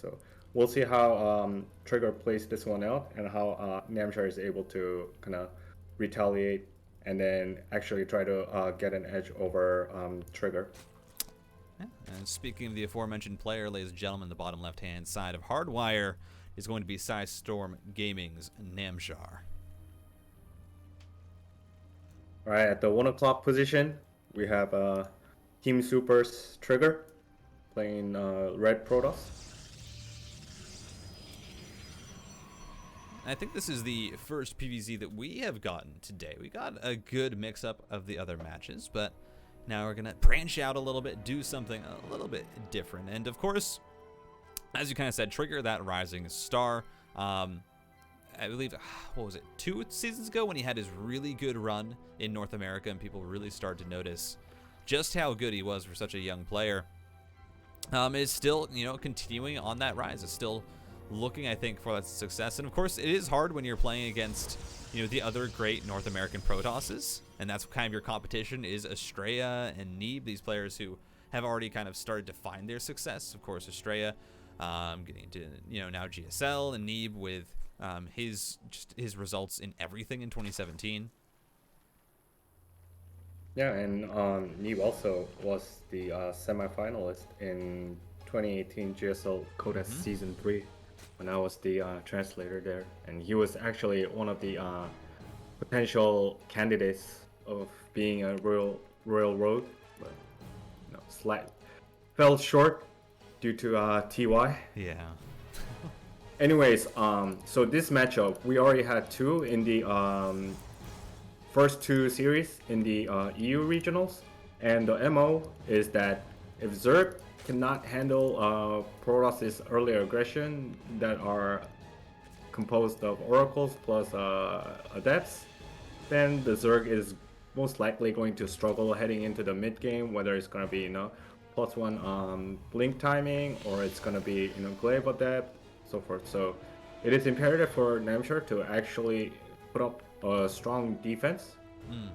So we'll see how Trigger plays this one out and how Namshar is able to kind of retaliate and then actually try to get an edge over Trigger. Yeah. And speaking of the aforementioned player, ladies and gentlemen, the bottom left-hand side of Hardwire is going to be Storm Gaming's Namshar. All right, at the 1 o'clock position, we have Team Super's Trigger playing Red Protoss. I think this is the first PvZ that we have gotten today. We got a good mix-up of the other matches, but now we're going to branch out a little bit, do something a little bit different. And of course, as you kind of said, Trigger, that rising star. I believe, what was it, 2 seasons ago when he had his really good run in North America and people really started to notice just how good he was for such a young player. Is still, continuing on that rise. Is still looking, I think, for that success. And of course, it is hard when you're playing against, the other great North American Protosses, and that's kind of your competition is Estrella and Neeb, these players who have already kind of started to find their success. Of course, Estrella getting into, now GSL, and Neeb with his results in everything in 2017. Yeah, and Neeb also was the semi-finalist in 2018 GSL Codex Season 3 when I was the translator there. And he was actually one of the potential candidates of being a Royal Road, but fell short due to TY. Yeah. Anyways, so this matchup, we already had 2 in the first 2 series in the EU regionals, and the MO is that if Zerg cannot handle Protoss' early aggression that are composed of Oracles plus Adepts, then the Zerg is most likely going to struggle heading into the mid game, whether it's going to be +1 blink timing or it's going to be Glaive Adept, so forth. So it is imperative for Namshar to actually put up a strong defense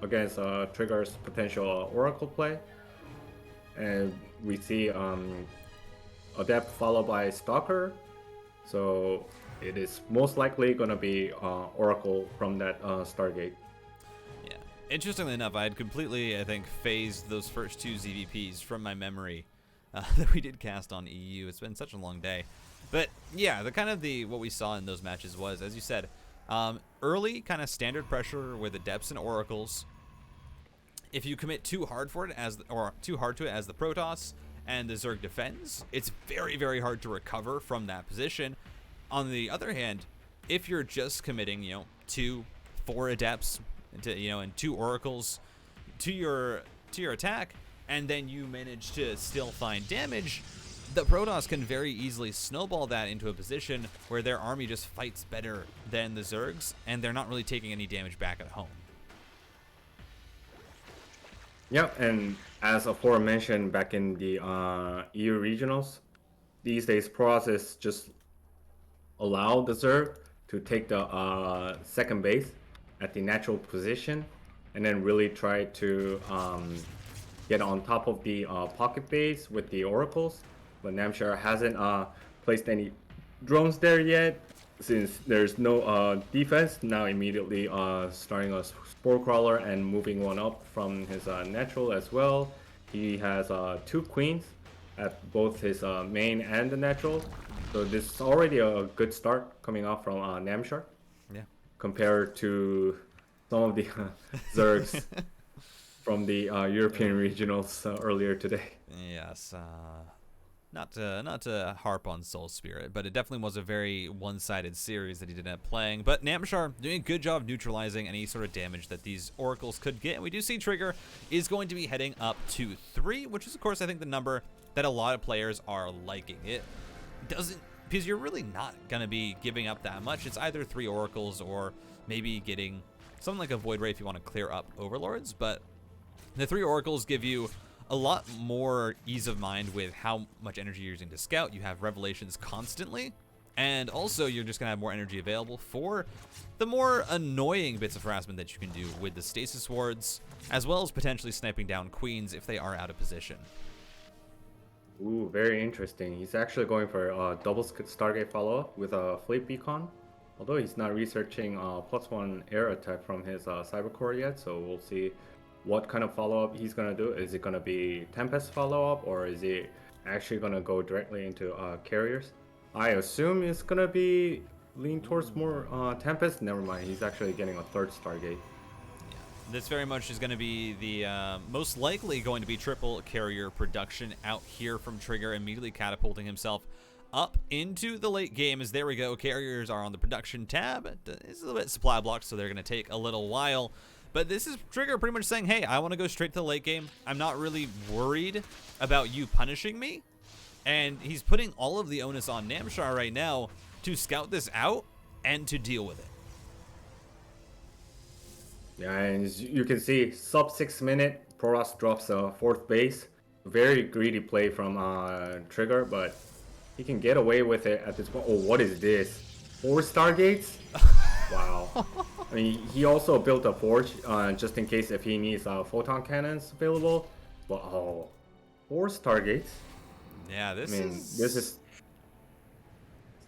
against Trigger's potential Oracle play, and we see Adept followed by Stalker, so it is most likely going to be Oracle from that Stargate. Yeah, interestingly enough, I had completely, I think, phased those first 2 ZVPs from my memory that we did cast on EU. It's been such a long day. But yeah, what we saw in those matches was, as you said, early kind of standard pressure with Adepts and Oracles. If you commit too hard to it as the Protoss and the Zerg defends, it's very, very hard to recover from that position. On the other hand, if you're just committing, 2, 4 Adepts, and 2 Oracles to your attack, and then you manage to still find damage, the Protoss can very easily snowball that into a position where their army just fights better than the Zergs, and they're not really taking any damage back at home. Yeah, and as aforementioned back in the EU regionals, these days Protoss just allow the Zerg to take the second base at the natural position, and then really try to get on top of the pocket base with the Oracles. But Namshar hasn't placed any drones there yet, since there's no defense. Now immediately starting a Spore Crawler and moving one up from his natural as well. He has 2 queens at both his main and the natural. So this is already a good start coming off from Namshar. Yeah. Compared to some of the Zergs from the European regionals earlier today. Yes. Not to harp on Soul Spirit, but it definitely was a very one-sided series that he did end up playing. But Namshar doing a good job neutralizing any sort of damage that these Oracles could get. And we do see Trigger is going to be heading up to 3, which is, of course, I think the number that a lot of players are liking. It doesn't, because you're really not going to be giving up that much. It's either 3 Oracles or maybe getting something like a Void Ray if you want to clear up Overlords. But the 3 Oracles give you a lot more ease of mind with how much energy you're using to scout. You have Revelations constantly, and also you're just going to have more energy available for the more annoying bits of harassment that you can do with the Stasis Wards, as well as potentially sniping down Queens if they are out of position. Ooh, very interesting. He's actually going for double Stargate follow-up with a Fleet Beacon. Although he's not researching +1 air attack from his Cybercore yet, so we'll see what kind of follow-up he's gonna do. Is it gonna be Tempest follow-up, or is he actually gonna go directly into carriers? I assume it's gonna be lean towards more Tempest. Never mind, he's actually getting a third Stargate. This very much is going to be the most likely going to be triple carrier production out here from Trigger, immediately catapulting himself up into the late game. As there we go, carriers are on the production tab. It's a little bit supply blocked, so they're going to take a little while. But this is Trigger pretty much saying, hey, I want to go straight to the late game. I'm not really worried about you punishing me. And he's putting all of the onus on Namshar right now to scout this out and to deal with it. Yeah, and as you can see, sub 6 minute, Protoss drops a 4th base. Very greedy play from Trigger, but he can get away with it at this point. Oh, what is this? 4 Stargates? Wow. I mean, he also built a forge just in case if he needs photon cannons available. But oh, 4 Stargates? Yeah, this is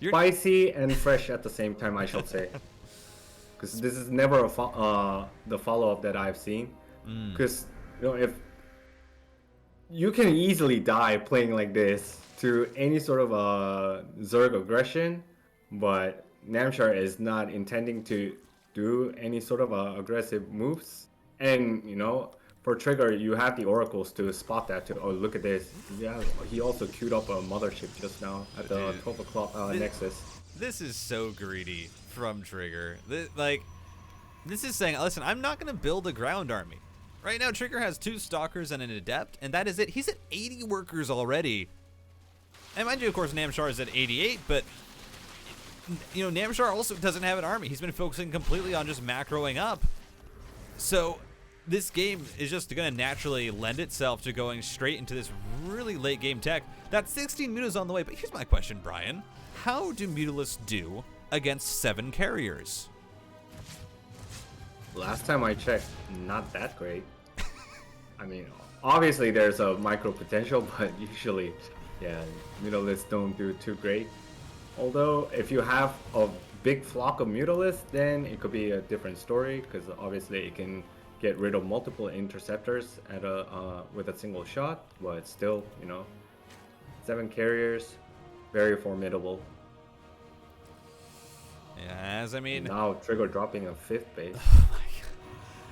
spicy and fresh at the same time, I shall say. Because this is never the follow-up that I've seen. Because if you can easily die playing like this to any sort of Zerg aggression, but Namshar is not intending to do any sort of aggressive moves. And for Trigger, you have the oracles to spot that too. Oh, look at this! Yeah, he also queued up a mothership just now at the 12 o'clock Nexus. This is so greedy from Trigger. This is saying, listen, I'm not going to build a ground army. Right now, Trigger has 2 Stalkers and an Adept, and that is it. He's at 80 workers already. And mind you, of course, Namshar is at 88, but, Namshar also doesn't have an army. He's been focusing completely on just macroing up. So this game is just going to naturally lend itself to going straight into this really late game tech. That 16 Mutas on the way, but here's my question, Brian. How do Mutalisks do against 7 carriers? Last time I checked, not that great. I mean, obviously there's a micro potential, but usually, yeah, Mutalisks don't do too great. Although, if you have a big flock of Mutalisks, then it could be a different story, because obviously it can get rid of multiple interceptors at with a single shot, but still, 7 carriers, very formidable. Yes, I mean... Now Trigger dropping a 5th base. Oh my God.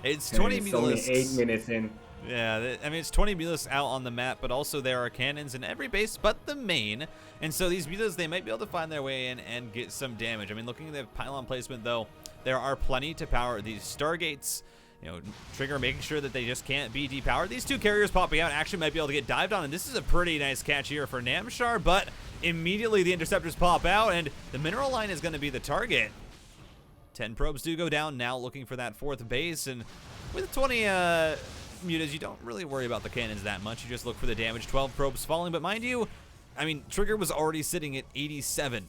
It's 20 Mutalisks. Only 8 minutes in. Yeah, I mean, it's 20 Mutalisks out on the map, but also there are cannons in every base but the main. And so these Mutalisks, they might be able to find their way in and get some damage. I mean, looking at the pylon placement, though, there are plenty to power these Stargates. Trigger making sure that they just can't be depowered. These 2 carriers popping out actually might be able to get dived on, and this is a pretty nice catch here for Namshar, but immediately the interceptors pop out, and the mineral line is going to be the target. 10 probes do go down now, looking for that 4th base, and with 20 mutas, you don't really worry about the cannons that much. You just look for the damage. 12 probes falling, but mind you, I mean, Trigger was already sitting at 87.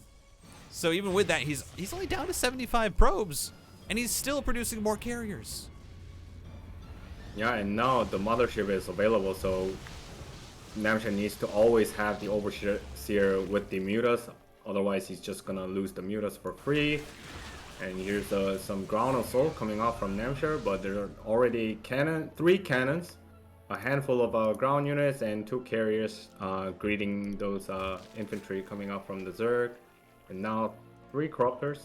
So even with that, he's only down to 75 probes, and he's still producing more carriers. Yeah, and now the mothership is available, so Namshar needs to always have the Overseer with the Mutas, otherwise he's just gonna lose the Mutas for free. And here's some ground assault coming off from Namshar, but there are already 3 cannons, a handful of ground units, and 2 carriers greeting those infantry coming up from the Zerg. And now 3 Cropters.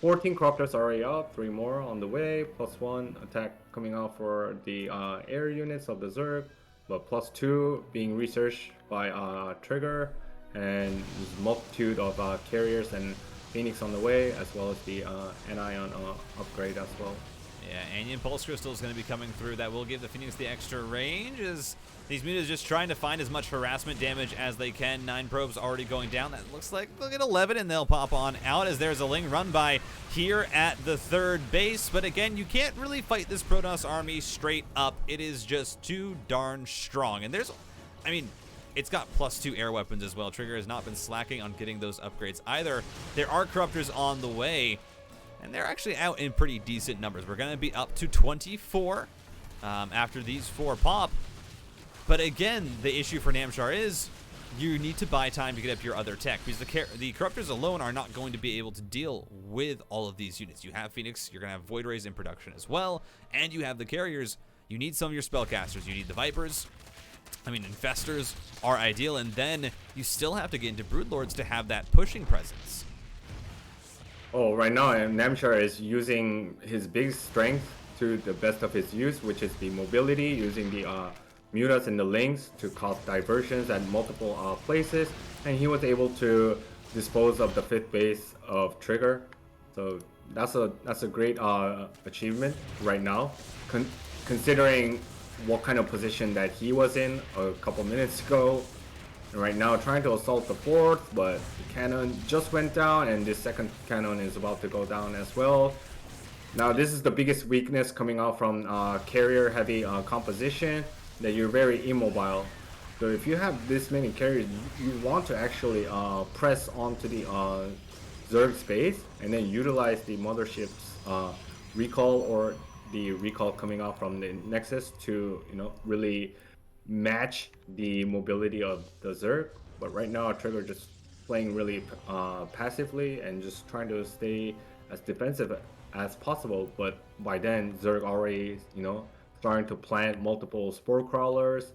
14 Cropters already up, 3 more on the way, +1 attack coming out for the air units of the Zerg, but +2 being researched by Trigger, and multitude of carriers and Phoenix on the way, as well as the Anion upgrade as well. Yeah, Anion Pulse Crystal is going to be coming through. That will give the Phoenix the extra range, as these mutas just trying to find as much harassment damage as they can. 9 probes already going down. That looks like they'll get 11, and they'll pop on out as there's a Ling run by here at the 3rd base. But again, you can't really fight this Protoss army straight up. It is just too darn strong. And it's got +2 air weapons as well. Trigger has not been slacking on getting those upgrades either. There are Corruptors on the way, and they're actually out in pretty decent numbers. We're going to be up to 24 after these 4 pop. But again, the issue for Namshar is you need to buy time to get up your other tech, because the Corruptors alone are not going to be able to deal with all of these units. You have Phoenix, you're going to have Void Rays in production as well, and you have the carriers. You need some of your spellcasters. You need the Vipers. I mean, Infestors are ideal, and then you still have to get into Broodlords to have that pushing presence. Oh, right now Namshar is using his big strength to the best of his use, which is the mobility, using the mutas and the links to cause diversions at multiple places, and he was able to dispose of the 5th base of Trigger. So that's a great achievement right now, considering what kind of position that he was in a couple minutes ago. And right now trying to assault the 4th, but the cannon just went down, and this second cannon is about to go down as well. Now this is the biggest weakness coming out from carrier heavy composition, that you're very immobile. So if you have this many carriers, you want to actually press onto the Zerg space and then utilize the mothership's recall or the recall coming out from the Nexus to, you know, really match the mobility of the Zerg. But right now Trigger just playing really passively and just trying to stay as defensive as possible. But by then Zerg already, you know, starting to plant multiple spore crawlers,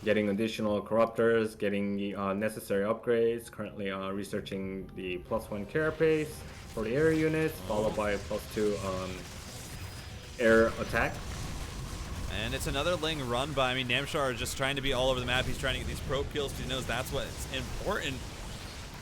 getting additional corruptors, getting the necessary upgrades. Currently researching the +1 carapace for the air units, followed by a +2 air attack. And it's another Ling run by, I mean, Namshar is just trying to be all over the map. He's trying to get these probe kills because he knows that's what's important.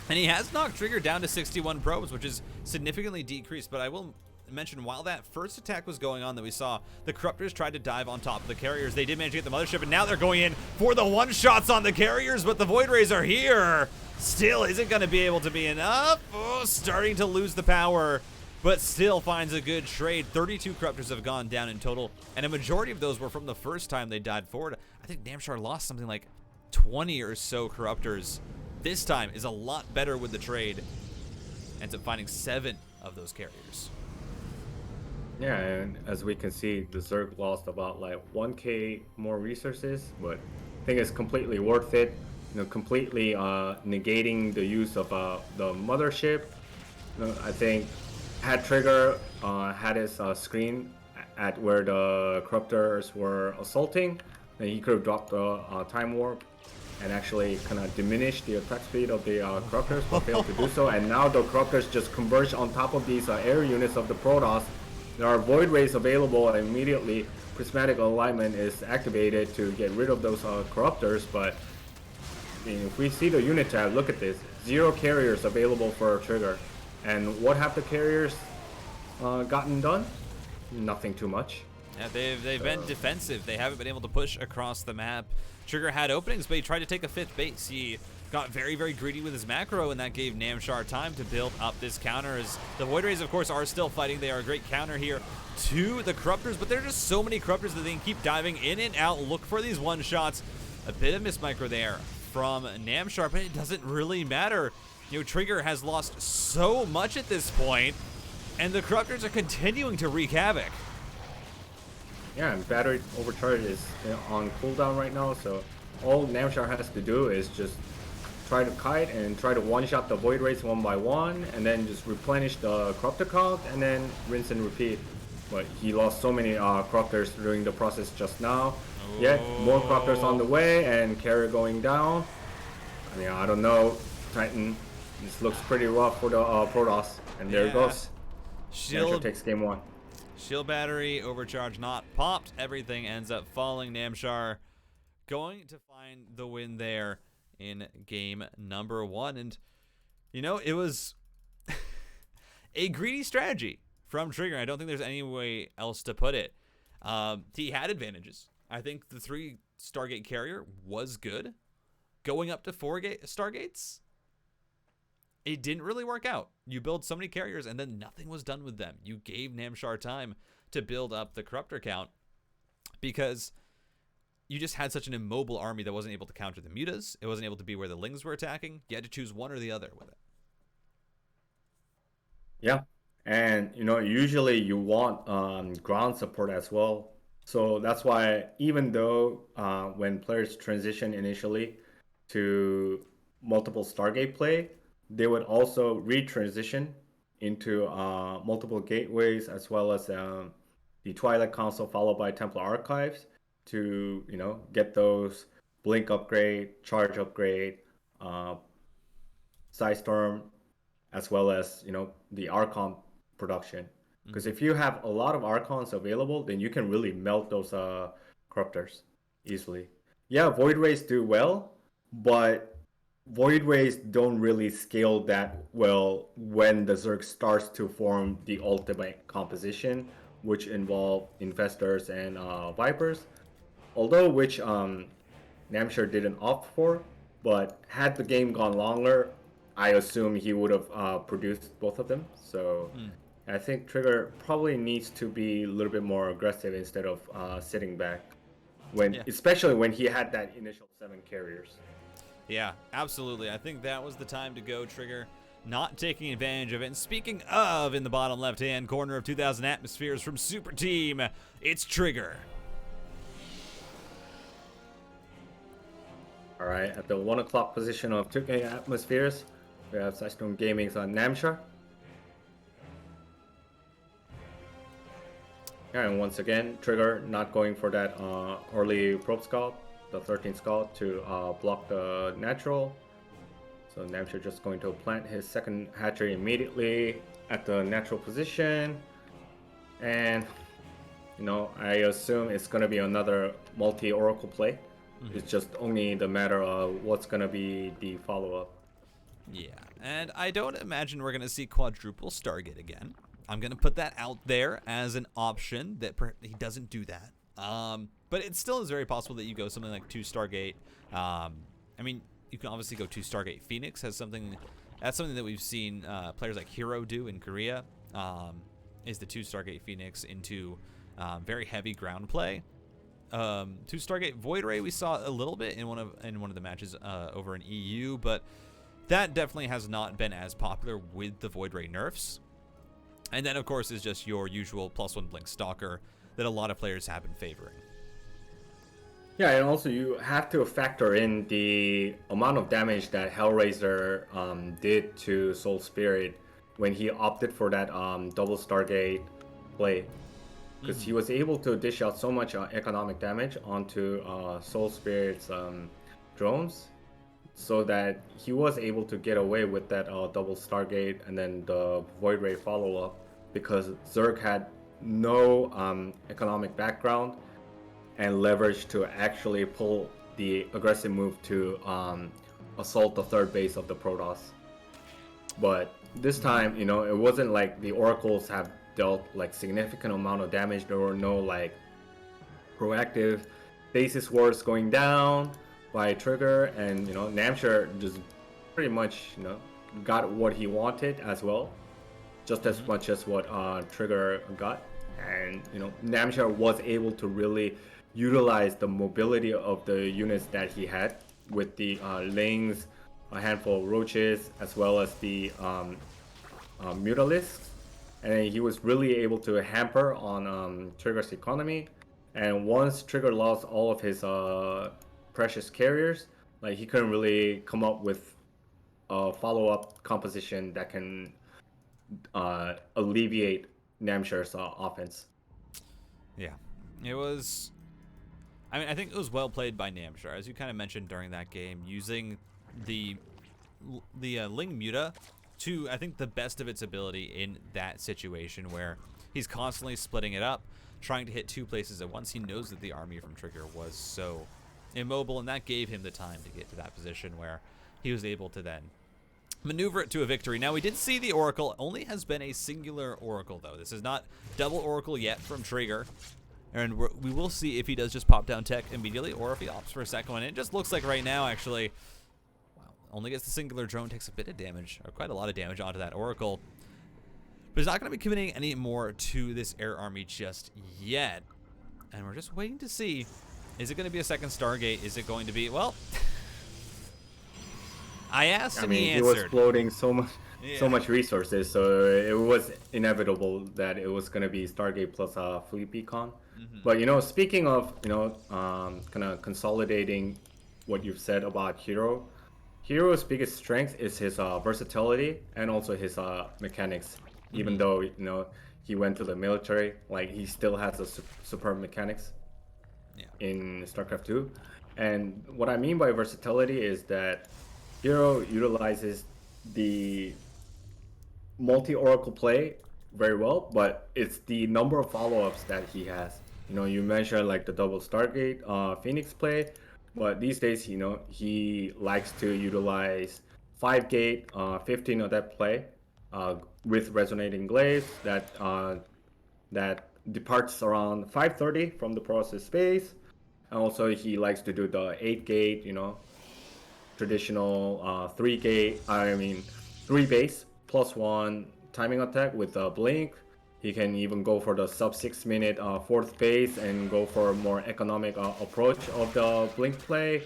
And he has knocked Trigger down to 61 probes, which is significantly decreased. But I will mention, while that first attack was going on that we saw, the Corruptors tried to dive on top of the carriers. They did manage to get the mothership, and now they're going in for the one-shots on the carriers, but the Void Rays are here. Still isn't going to be able to be enough. Oh, starting to lose the power, but still finds a good trade. 32 Corruptors have gone down in total, and a majority of those were from the first time they died forward. I think Namshar lost something like 20 or so Corruptors. This time is a lot better with the trade. Ends up finding 7 of those carriers. Yeah, and as we can see, the Zerg lost about like 1k more resources, but I think it's completely worth it. You know, completely negating the use of the mothership. You know, I think had Trigger had his screen at where the Corruptors were assaulting, then he could have dropped the Time Warp and actually kind of diminish the attack speed of the Corruptors, but failed to do so. And now the Corruptors just converge on top of these air units of the Protoss. There are Void Rays available, and immediately Prismatic Alignment is activated to get rid of those Corruptors. But I mean, if we see the unit tab, look at this. 0 carriers available for Trigger. And what have the carriers gotten done? Nothing too much. Yeah, they've been defensive. They haven't been able to push across the map. Trigger had openings, but he tried to take a 5th base. He got very, very greedy with his macro, and that gave Namshar time to build up this counter. As the Void Rays, of course, are still fighting. They are a great counter here to the Corruptors, but there are just so many Corruptors that they can keep diving in and out, look for these one-shots. A bit of miss micro there from Namshar, but it doesn't really matter. You know, Trigger has lost so much at this point, and the Corruptors are continuing to wreak havoc. Yeah, and battery overcharge is, you know, on cooldown right now, so all Namshar has to do is just try to kite and try to one-shot the Void Rays one by one, and then just replenish the Corruptor cog, and then rinse and repeat. But he lost so many Corruptors during the process just now. Oh. Yet more Corruptors on the way, and carrier going down. I mean, I don't know, Titan. This looks pretty rough for the Protoss, and there it goes. Namshar takes game 1. Shield battery overcharge not popped. Everything ends up falling. Namshar going to find the win there in game number 1. And, you know, it was a greedy strategy from Trigger. I don't think there's any way else to put it. He had advantages. I think the 3 Stargate carrier was good. Going up to 4 Stargates, it didn't really work out. You build so many carriers, and then nothing was done with them. You gave Namshar time to build up the Corruptor count because you just had such an immobile army that wasn't able to counter the mutas. It wasn't able to be where the Lings were attacking. You had to choose one or the other with it. Yeah, and you know, usually you want ground support as well. So that's why, even though when players transition initially to multiple Stargate play, they would also retransition into multiple gateways as well as the Twilight Council followed by Templar Archives to get those blink upgrade, charge upgrade, uh, Storm, as well as the Archon production. Because if you have a lot of Archons available, then you can really melt those corruptors easily. Yeah, Void Rays do well, but Void Rays don't really scale that well when the Zerg starts to form the ultimate composition, which involve Infestors and Vipers. Although which Namshar didn't opt for, but had the game gone longer, I assume he would have produced both of them. So I think Trigger probably needs to be a little bit more aggressive instead of sitting back, especially when he had that initial 7 carriers. Yeah, absolutely. I think that was the time to go, Trigger. Not taking advantage of it. And speaking of, in the bottom left-hand corner of 2,000 Atmospheres from Super Team, it's Trigger. All right, at the 1 o'clock position of 2K Atmospheres, we have Sidestone Gaming's on Namshar. And once again, Trigger not going for that early Probe Scout, the 13th Scout, to block the natural. So Namshar just going to plant his second hatchery immediately at the natural position. And, I assume it's going to be another multi-Oracle play. It's just only the matter of what's going to be the follow-up. Yeah, and I don't imagine we're going to see quadruple Stargate again. I'm going to put that out there as an option that he doesn't do that. But it still is very possible that you go something like 2 Stargate. I mean, you can obviously go 2 Stargate Phoenix. That's something that we've seen players like Hero do in Korea, is the 2 Stargate Phoenix into very heavy ground play. 2 Stargate Void Ray we saw a little bit in one of the matches over in EU, but that definitely has not been as popular with the Void Ray nerfs. And then, of course, is just your usual +1 Blink Stalker that a lot of players have been favoring. Yeah, and also you have to factor in the amount of damage that Hellraiser did to Soul Spirit when he opted for that double Stargate play. Because he was able to dish out so much economic damage onto Soul Spirit's drones, so that he was able to get away with that double Stargate and then the Void Ray follow-up, because Zerg had no economic background and leverage to actually pull the aggressive move to assault the third base of the Protoss. But this time, it wasn't like the Oracles have dealt like significant amount of damage. There were no like proactive basis wards going down by Trigger, and Namshar just pretty much got what he wanted as well, just as much as what Trigger got. And Namshar was able to really utilize the mobility of the units that he had with the Lings, a handful of Roaches, as well as the Mutalisks. And he was really able to hamper on Trigger's economy. And once Trigger lost all of his precious carriers, like he couldn't really come up with a follow-up composition that can alleviate Namshar's offense. Yeah, it was. I mean, I think it was well played by Namshar, as you kind of mentioned during that game, using the Ling Muta to, I think, the best of its ability in that situation where he's constantly splitting it up, trying to hit 2 places at once. He knows that the army from Trigger was so immobile, and that gave him the time to get to that position where he was able to then maneuver it to a victory. Now, we did see the Oracle only has been a singular Oracle, though. This is not double Oracle yet from Trigger. And we will see if he does just pop down tech immediately or if he opts for a second one. And it just looks like right now, actually, only gets the singular drone, takes a bit of damage, or quite a lot of damage onto that Oracle. But he's not going to be committing any more to this air army just yet. And we're just waiting to see, is it going to be a second Stargate? Is it going to be, well, I asked and he answered. He was floating so much resources, so it was inevitable that it was going to be Stargate plus Fleet Beacon. But speaking of kind of consolidating what you've said about Hero, Hero's biggest strength is his versatility and also his mechanics. Even though he went to the military, like he still has a superb mechanics Yeah. in StarCraft 2. And what I mean by versatility is that Hero utilizes the multi-oracle play very well, but it's the number of follow-ups that he has. You mentioned like the double Stargate Phoenix play, but these days, he likes to utilize 5 gate, 15 of that play with resonating glaives that departs around 5:30 from the process space. And also he likes to do the 8 gate, traditional 3 gate, 3 base +1 timing attack with a blink. He can even go for the sub 6 minute 4th base and go for a more economic approach of the blink play.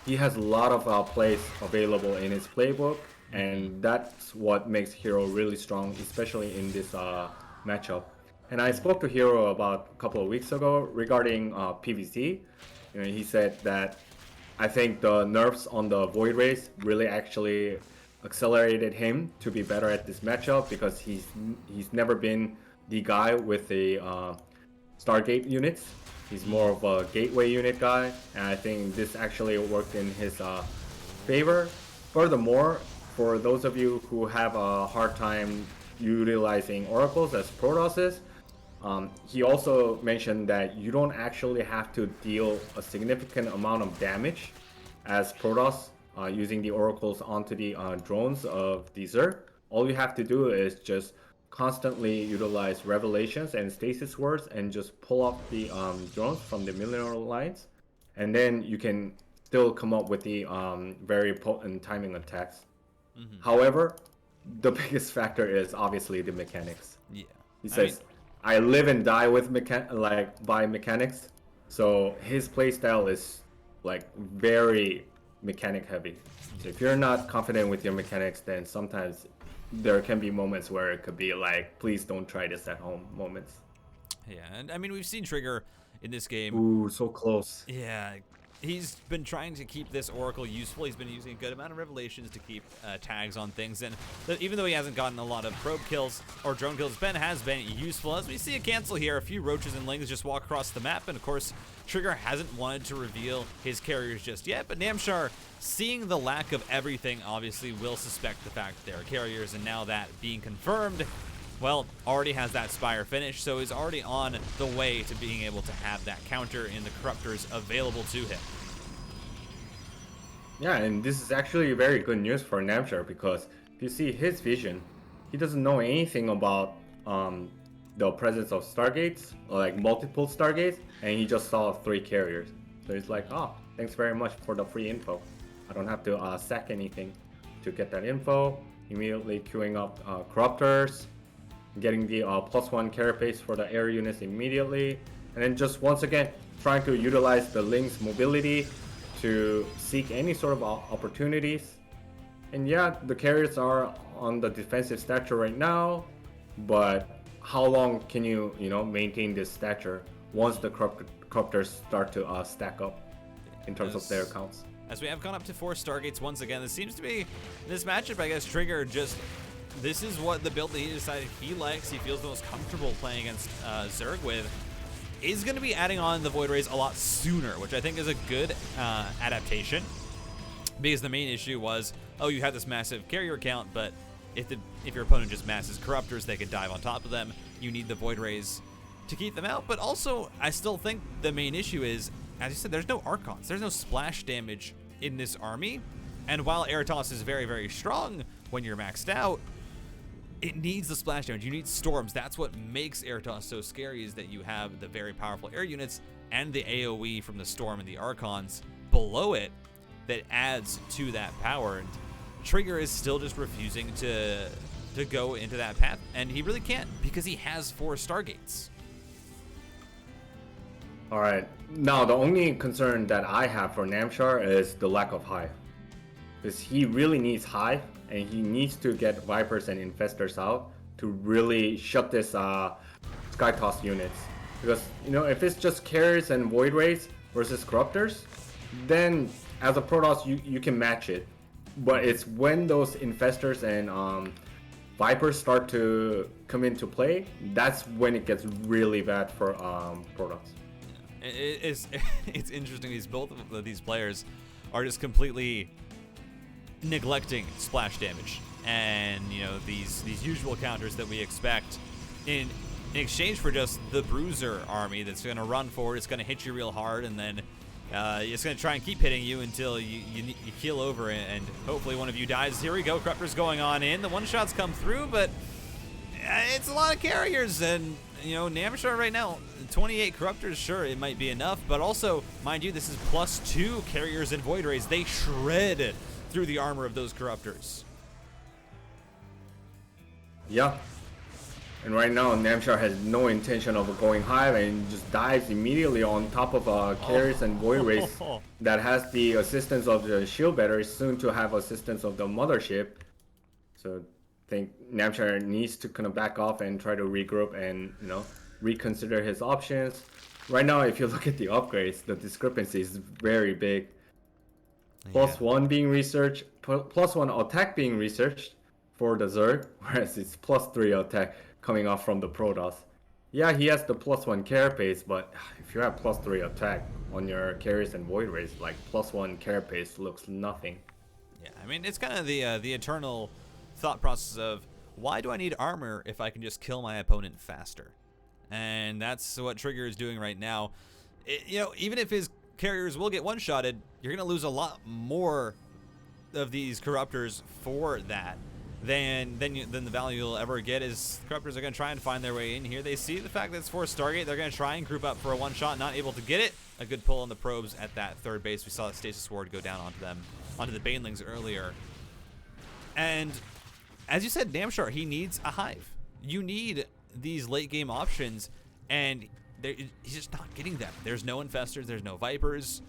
He has a lot of plays available in his playbook, and that's what makes Hero really strong, especially in this matchup. And I spoke to Hero about a couple of weeks ago regarding PvC. He said that I think the nerfs on the Void Rays really actually accelerated him to be better at this matchup, because he's never been the guy with the Stargate units. He's more of a gateway unit guy, and I think this actually worked in his favor. Furthermore, for those of you who have a hard time utilizing oracles as Protosses, he also mentioned that you don't actually have to deal a significant amount of damage as Protoss using the oracles onto the drones of the Zerg. All you have to do is just constantly utilize revelations and stasis words and just pull off the drones from the mineral lines, and then you can still come up with the very potent timing attacks. However, the biggest factor is obviously the mechanics. Yeah. He says, I live and die with by mechanics. So his playstyle is like very mechanic heavy. So if you're not confident with your mechanics, then sometimes there can be moments where it could be like, please don't try this at home moments. Yeah, and I mean, we've seen Trigger in this game. Ooh, so close. Yeah, he's been trying to keep this Oracle useful. He's been using a good amount of revelations to keep tags on things, and even though he hasn't gotten a lot of probe kills or drone kills, Ben has been useful. As we see a cancel here, a few roaches and lings just walk across the map, and of course, Trigger hasn't wanted to reveal his carriers just yet, but Namshar, seeing the lack of everything, obviously will suspect the fact that there are carriers, and now that being confirmed, well, already has that Spire finish, so he's already on the way to being able to have that counter in the Corruptors available to him. Yeah, and this is actually very good news for Namshar, because if you see his vision, he doesn't know anything about the presence of Stargates, like multiple Stargates, and he just saw 3 carriers. So he's like, oh, thanks very much for the free info. I don't have to sack anything to get that info. Immediately queuing up Corruptors, getting the +1 carapace for the air units immediately, and then just once again trying to utilize the Link's mobility to seek any sort of opportunities. And yeah, the carriers are on the defensive stature right now, but how long can you maintain this stature once the Corruptors start to stack up in terms of their counts? As we have gone up to 4 Stargates once again, this seems to be, this matchup, I guess, Trigger just, this is what the build that he decided he likes, he feels the most comfortable playing against Zerg with, is going to be adding on the Void Rays a lot sooner, which I think is a good adaptation, because the main issue was, oh, you have this massive carrier count, but if your opponent just masses Corruptors, they could dive on top of them. You need the Void Rays to keep them out, but also, I still think the main issue is, as you said, there's no Archons, there's no splash damage in this army, and while Airtoss is very, very strong when you're maxed out, it needs the splash damage. You need storms. That's what makes Airtoss so scary, is that you have the very powerful air units and the AoE from the storm and the Archons below it that adds to that power. And Trigger is still just refusing to go into that path, and he really can't because he has 4 Stargates. All right. Now, the only concern that I have for Namshar is the lack of Hive. Because he really needs Hive, and he needs to get Vipers and Infestors out to really shut this Skytoss units. Because, if it's just Carriers and Void Rays versus Corruptors, then as a Protoss, you can match it. but it's when those infestors and vipers start to come into play, that's when it gets really bad for Protoss. It's it's interesting. Both of these players are just completely neglecting splash damage, and these usual counters that we expect in exchange for just the bruiser army that's going to run forward. It's going to hit you real hard, and then it's going to try and keep hitting you until you keel over, and hopefully one of you dies. Here we go. Corruptor's going on in. The one shots come through, but it's a lot of carriers, and Namshar right now, 28 Corruptors, sure, it might be enough, but also, mind you, this is +2 carriers and Void Rays. They shred through the armor of those Corruptors. Yeah. And right now, Namshar has no intention of going high and just dives immediately on top of carriers and Void Rays that has the assistance of the shield battery, soon to have assistance of the mothership. So I think Namshar needs to kind of back off and try to regroup and reconsider his options. Right now, if you look at the upgrades, the discrepancy is very big. Yeah. +1 being researched, +1 attack being researched for the Zerg, whereas it's +3 attack coming off from the Protoss. Yeah, he has the +1 carapace, but if you have +3 attack on your carriers and Void Rays, like +1 carapace looks nothing. Yeah, I mean, it's kind of the eternal thought process of, why do I need armor if I can just kill my opponent faster? And that's what Trigger is doing right now. Even if his carriers will get one-shotted, you're going to lose a lot more of these Corruptors for that than the value you'll ever get. Is Corruptors are going to try and find their way in here. They see the fact that it's forced Stargate. They're going to try and group up for a one-shot, not able to get it. A good pull on the probes at that third base. We saw the Stasis Ward go down onto the Banelings earlier. And as you said, Namshar, he needs a hive. You need these late-game options, and he's just not getting them. There's no Infestors. There's no Vipers.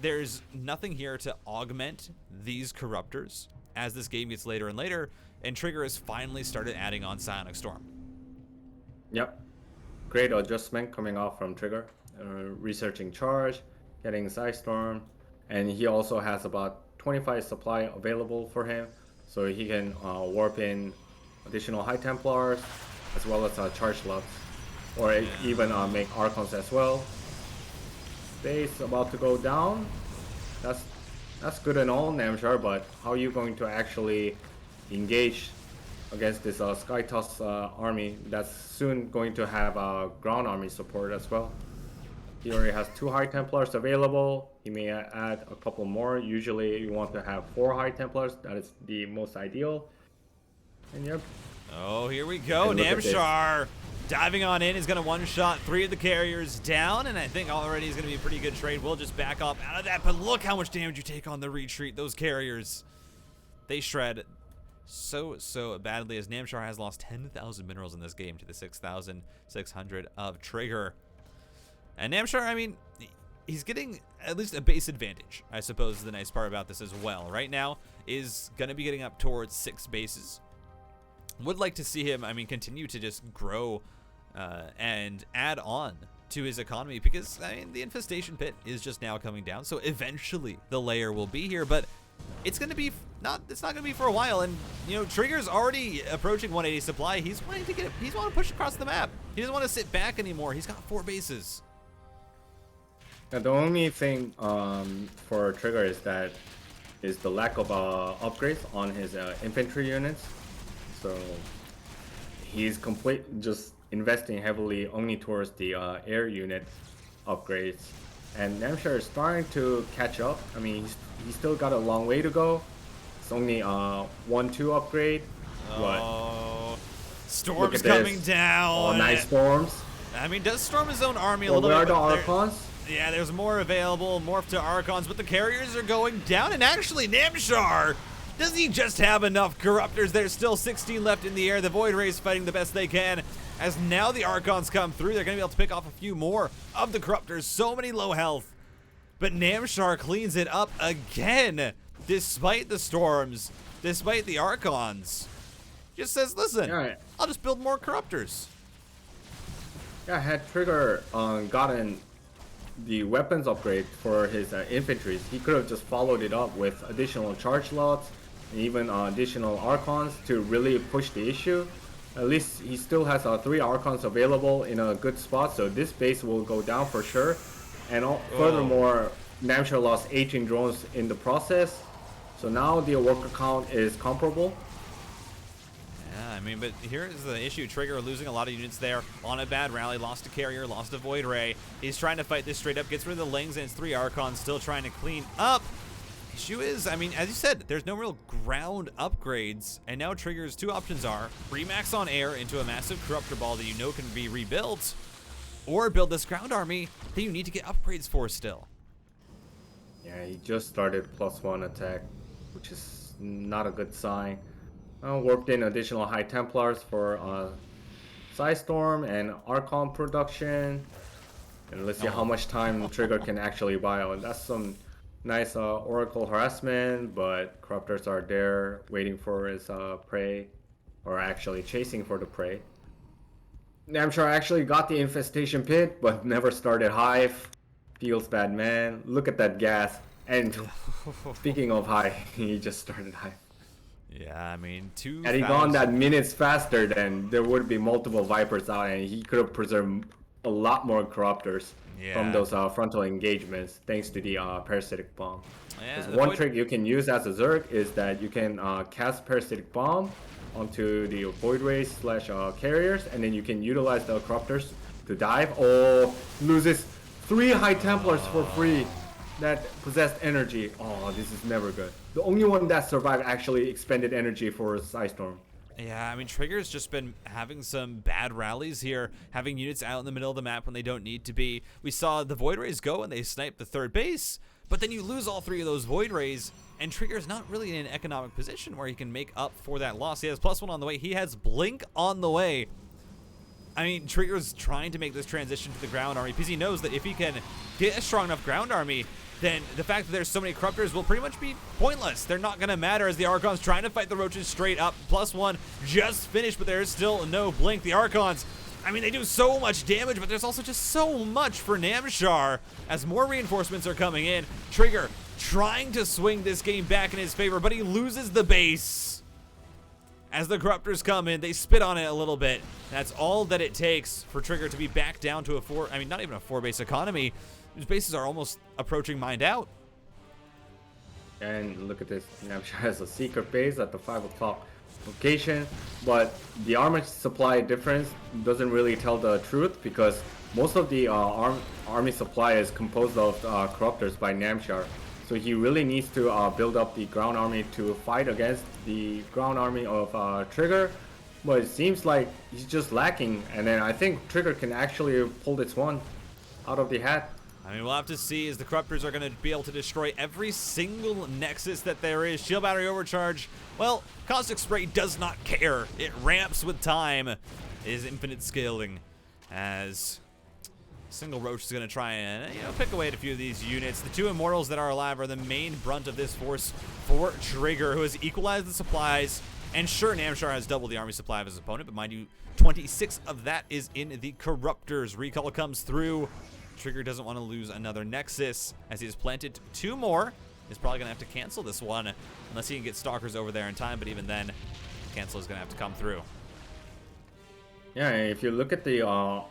There's nothing here to augment these Corruptors as this game gets later and later, and Trigger has finally started adding on Psionic Storm. Yep. Great adjustment coming off from Trigger. Researching Charge, getting Psi Storm, and he also has about 25 supply available for him, so he can warp in additional High Templars, as well as Charge Lux, or even make Archons as well. Base about to go down. That's good and all, Namshar, but how are you going to actually engage against this Skytoss army that's soon going to have ground army support as well? He already has 2 High Templars available. He may add a couple more. Usually you want to have 4 High Templars. That is the most ideal. And yep. Oh, here we go. Namshar diving on in. He's going to one-shot 3 of the carriers down, and I think already is going to be a pretty good trade. We'll just back up out of that, but look how much damage you take on the retreat. Those carriers, they shred so badly, as Namshar has lost 10,000 minerals in this game to the 6,600 of Trigger. And Namshar, I mean, he's getting at least a base advantage, I suppose is the nice part about this as well. Right now is going to be getting up towards 6 bases. Would like to see him, I mean, continue to just grow and add on to his economy, because, I mean, the Infestation Pit is just now coming down, so eventually the layer will be here, but it's going to be it's not going to be for a while. And Trigger's already approaching 180 supply. He's wanting to push across the map. He doesn't want to sit back anymore. He's got 4 bases. Now, the only thing for Trigger is the lack of upgrades on his infantry units. So he's just investing heavily only towards the air unit upgrades, and Namshar is starting to catch up. I mean, he's still got a long way to go. It's only 1-2 upgrade. Oh, Storm's coming down. Oh, nice Storms. I mean, does Storm his own army a little bit? Where are the Archons? Yeah, there's more available. Morph to Archons, but the carriers are going down, and actually Namshar, does he just have enough Corruptors? There's still 16 left in the air. The Void Rays fighting the best they can. As now the Archons come through, they're going to be able to pick off a few more of the Corruptors. So many low health. But Namshar cleans it up again, despite the Storms, despite the Archons. Just says, listen, yeah, I'll just build more Corruptors. Yeah, had Trigger gotten the weapons upgrade for his infantries, he could have just followed it up with additional charge slots and even additional Archons to really push the issue. At least he still has 3 Archons available in a good spot, so this base will go down for sure. And furthermore, Namshar lost 18 drones in the process, so now the worker count is comparable. Yeah, I mean, but here's the issue. Trigger losing a lot of units there on a bad rally. Lost a carrier, lost a Void Ray. He's trying to fight this straight up. Gets rid of the Lings and it's 3 Archons. Still trying to clean up. Issue is, I mean, as you said, there's no real ground upgrades. And now Trigger's 2 options are remax on air into a massive Corruptor Ball that you know can be rebuilt, or build this ground army that you need to get upgrades for still. Yeah, he just started +1 attack, which is not a good sign. Worked in additional High Templars for Psystorm and Archon production. And let's see how much time Trigger can actually buy. And that's some nice Oracle harassment, but Corruptors are there waiting for his prey, or actually chasing for the prey. Namshar actually got the Infestation Pit, but never started Hive. Feels bad, man. Look at that gas. And speaking of Hive, he just started Hive. Yeah, I mean, had he gone that minutes faster, then there would be multiple Vipers out, and he could have preserved a lot more Corruptors from those frontal engagements, thanks to the Parasitic Bomb. Yeah, one trick you can use as a Zerg is that you can cast Parasitic Bomb onto the Void Rays / carriers, and then you can utilize the Corruptors to dive. Oh, loses 3 High Templars for free that possessed energy. Oh, this is never good. The only one that survived actually expended energy for Psystorm. Yeah, I mean, Trigger's just been having some bad rallies here, having units out in the middle of the map when they don't need to be. We saw the Void Rays go and they sniped the 3rd base, but then you lose all 3 of those Void Rays, and Trigger's not really in an economic position where he can make up for that loss. He has +1 on the way. He has Blink on the way. I mean, Trigger's trying to make this transition to the ground army because he knows that if he can get a strong enough ground army, then the fact that there's so many Corruptors will pretty much be pointless. They're not going to matter as the Archons trying to fight the Roaches straight up. +1 just finished, but there's still no Blink. The Archons, I mean, they do so much damage, but there's also just so much for Namshar as more reinforcements are coming in. Trigger trying to swing this game back in his favor, but he loses the base. As the Corruptors come in, they spit on it a little bit. That's all that it takes for Trigger to be back down to not even a 4-base economy. His bases are almost approaching mined out. And look at this. Namshar has a secret base at the 5 o'clock location, but the armor supply difference doesn't really tell the truth because most of the army supply is composed of Corruptors by Namshar. So he really needs to build up the ground army to fight against the ground army of Trigger, but it seems like he's just lacking, and then I think Trigger can actually pull this one out of the hat. I mean, we'll have to see as the Corruptors are going to be able to destroy every single Nexus that there is. Shield Battery Overcharge, well, Caustic Spray does not care. It ramps with time. It is infinite scaling as Single Roach is going to try and, pick away at a few of these units. The 2 Immortals that are alive are the main brunt of this force for Trigger, who has equalized the supplies. And sure, Namshar has double the army supply of his opponent, but mind you, 26 of that is in the Corruptors. Recall comes through. Trigger doesn't want to lose another Nexus as he has planted 2 more. He's probably going to have to cancel this one unless he can get Stalkers over there in time, but even then, cancel is going to have to come through. Yeah, if you look at the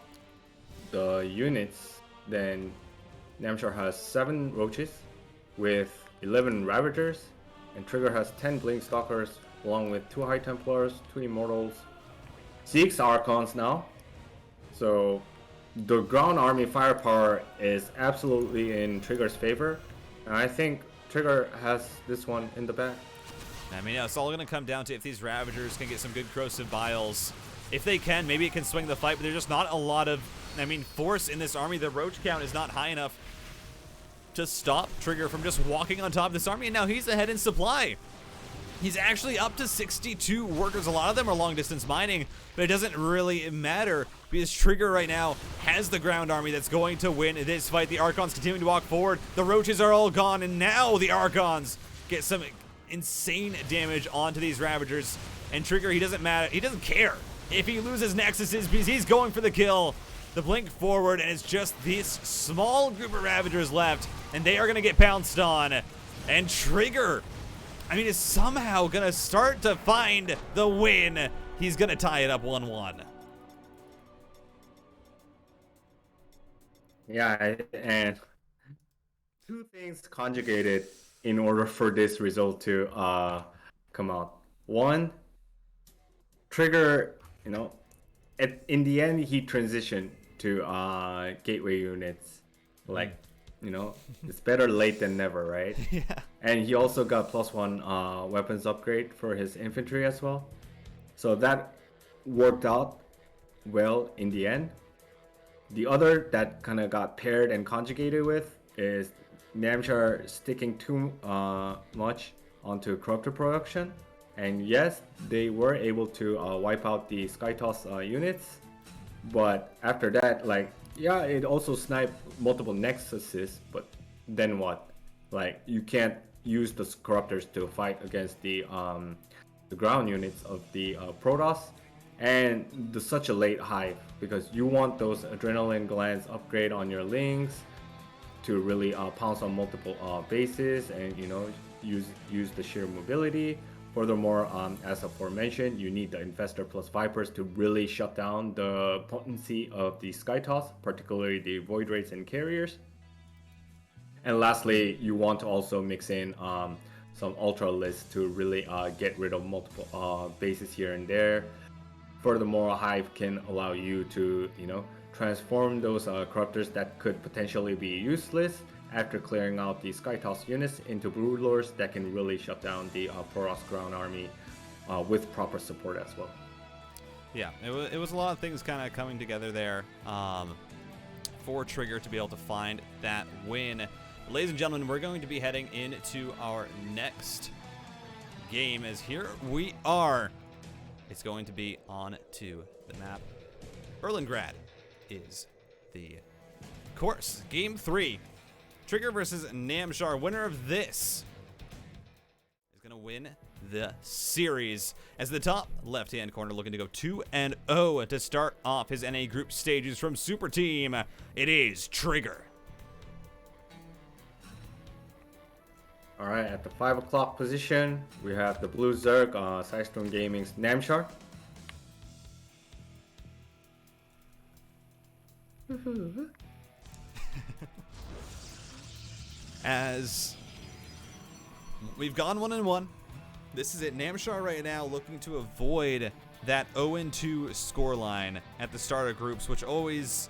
units, then Namshar has 7 Roaches with 11 Ravagers, and Trigger has 10 Blink Stalkers along with 2 High Templars, 2 Immortals, 6 Archons now. So the ground army firepower is absolutely in Trigger's favor, and I think Trigger has this one in the bag. I mean, it's all going to come down to if these Ravagers can get some good Corrosive Vials. If they can, maybe it can swing the fight, but there's just not a lot of, force in this army. The Roach count is not high enough to stop Trigger from just walking on top of this army, and now he's ahead in supply. He's actually up to 62 workers. A lot of them are long-distance mining, but it doesn't really matter because Trigger right now has the ground army that's going to win this fight. The Archons continue to walk forward. The Roaches are all gone, and now the Archons get some insane damage onto these Ravagers. And Trigger, he doesn't care if he loses Nexuses because he's going for the kill. the blink forward, and it's just this small group of Ravagers left, and they are going to get pounced on. And Trigger, I mean, is somehow going to start to find the win. He's going to tie it up 1-1. Yeah, and two things conjugated in order for this result to come out. One, Trigger, in the end, he transitioned to gateway units. Like, it's better late than never, right? Yeah. And he also got +1 weapons upgrade for his infantry as well. So that worked out well in the end. The other that kind of got paired and conjugated with is Namshar sticking too much onto corruptor production. And yes, they were able to wipe out the Skytoss units, but after that, it also sniped multiple Nexuses, but then what? You can't use the corruptors to fight against the ground units of the Protoss, and such a late hive, because you want those adrenaline glands upgrade on your Lings to really pounce on multiple bases and use the sheer mobility. Furthermore, as aforementioned, you need the Infestor plus Vipers to really shut down the potency of the Skytoss, particularly the Void Rates and Carriers. And lastly, you want to also mix in some Ultra lists to really get rid of multiple bases here and there. Furthermore, a Hive can allow you to, transform those corruptors that could potentially be useless after clearing out the Skytoss units into Broodlords that can really shut down the Protoss ground army with proper support as well. Yeah, it was a lot of things kind of coming together there for Trigger to be able to find that win. Ladies and gentlemen, we're going to be heading into our next game, as here we are. It's going to be on to the map. Erlengrad is the course. Game 3. Trigger versus Namshar. Winner of this is going to win the series. As the top left-hand corner looking to go 2-0 to start off his NA group stages from Super Team, it is Trigger. All right, at the 5 o'clock position, we have the Blue Zerg, Sidestone Gaming's Namshar. As we've gone 1-1, this is it. Namshar right now looking to avoid that 0-2 scoreline at the start of groups, which always,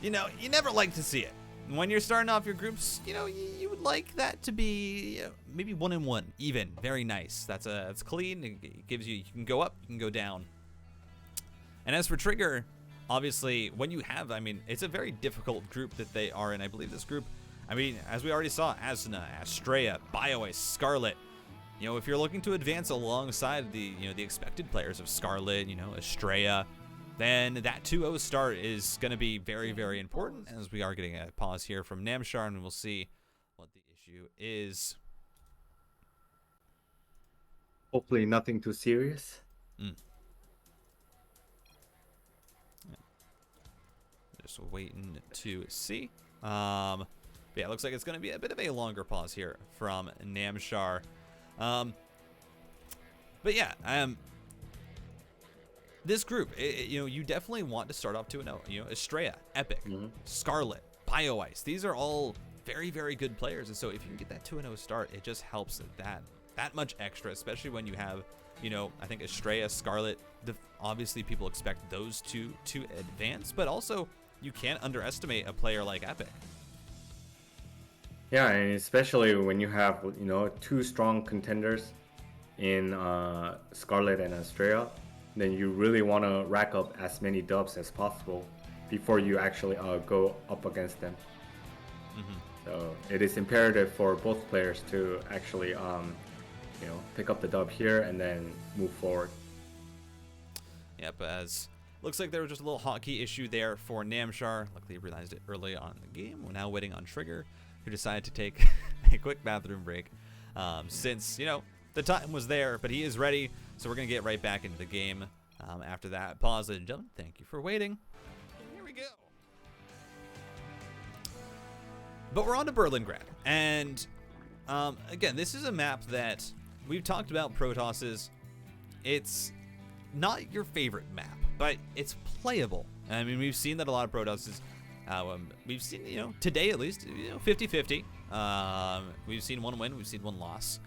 you never like to see it. When you're starting off your groups, you would like that to be maybe 1-1, even. Very nice. That's clean. It gives you can go up, you can go down. And as for Trigger, obviously, when you have, it's a very difficult group that they are in. I believe this group, as we already saw, Asuna, Astrea, BioAce, Scarlet. If you're looking to advance alongside the expected players of Scarlet, Astrea, then that 2-0 start is going to be very, very important, as we are getting a pause here from Namshar, and we'll see what the issue is. Hopefully nothing too serious. Just waiting to see. Yeah, it looks like it's going to be a bit of a longer pause here from Namshar. But yeah, this group, you definitely want to start off 2-0. Astrea, Epic, Scarlet, BioIce. These are all very, very good players. And so if you can get that 2-0 start, it just helps that much extra, especially when you have, I think Astrea, Scarlet, obviously people expect those two to advance, but also you can't underestimate a player like Epic. Yeah, and especially when you have, two strong contenders in Scarlet and Astrea, then you really want to rack up as many dubs as possible before you actually go up against them. So it is imperative for both players to actually, pick up the dub here and then move forward. Yep, as looks like there was just a little hotkey issue there for Namshar. Luckily, realized it early on in the game. We're now waiting on Trigger, who decided to take a quick bathroom break since, the time was there, but he is ready. So we're going to get right back into the game after that pause. Ladies and gentlemen, thank you for waiting. Here we go. But we're on to Berlingrad, and again, this is a map that we've talked about. Protosses. It's not your favorite map, but it's playable. I mean, we've seen that a lot of Protosses. We've seen, today at least, 50-50. We've seen one win, we've seen one loss.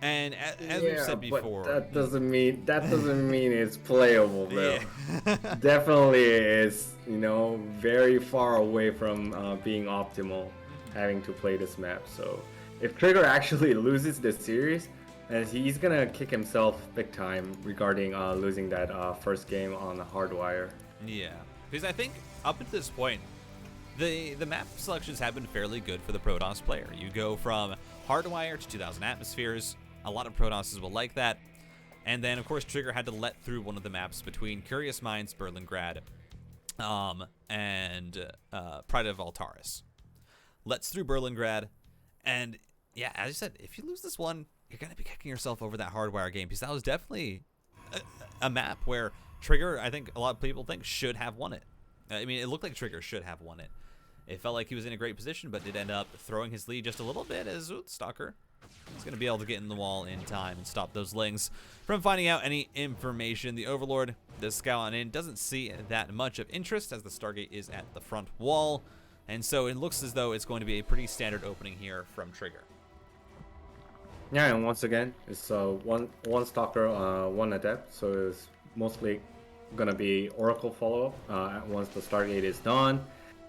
And as we've said before, that doesn't mean it's playable, bro. Yeah. Definitely, it's very far away from being optimal, having to play this map. So if Trigger actually loses this series, he's gonna kick himself big time regarding losing that first game on the Hardwire. Yeah, because I think up at this point, the map selections have been fairly good for the Protoss player. You go from Hardwire to 2000 Atmospheres. A lot of Protosses will like that. And then, of course, Trigger had to let through one of the maps between Curious Minds, Berlingrad, and Pride of Altaris. Lets through Berlingrad, and yeah, as I said, if you lose this one, you're going to be kicking yourself over that Hardwire game, because that was definitely a map where Trigger, I think a lot of people think, should have won it. I mean, it looked like Trigger should have won it. It felt like he was in a great position, but did end up throwing his lead just a little bit as Stalker. He's going to be able to get in the wall in time and stop those Lings from finding out any information. The Overlord, the scout on in, doesn't see that much of interest as the Stargate is at the front wall. And so it looks as though it's going to be a pretty standard opening here from Trigger. Yeah, and once again, it's one Stalker, one Adept, so it's mostly going to be Oracle follow-up once the Stargate is done.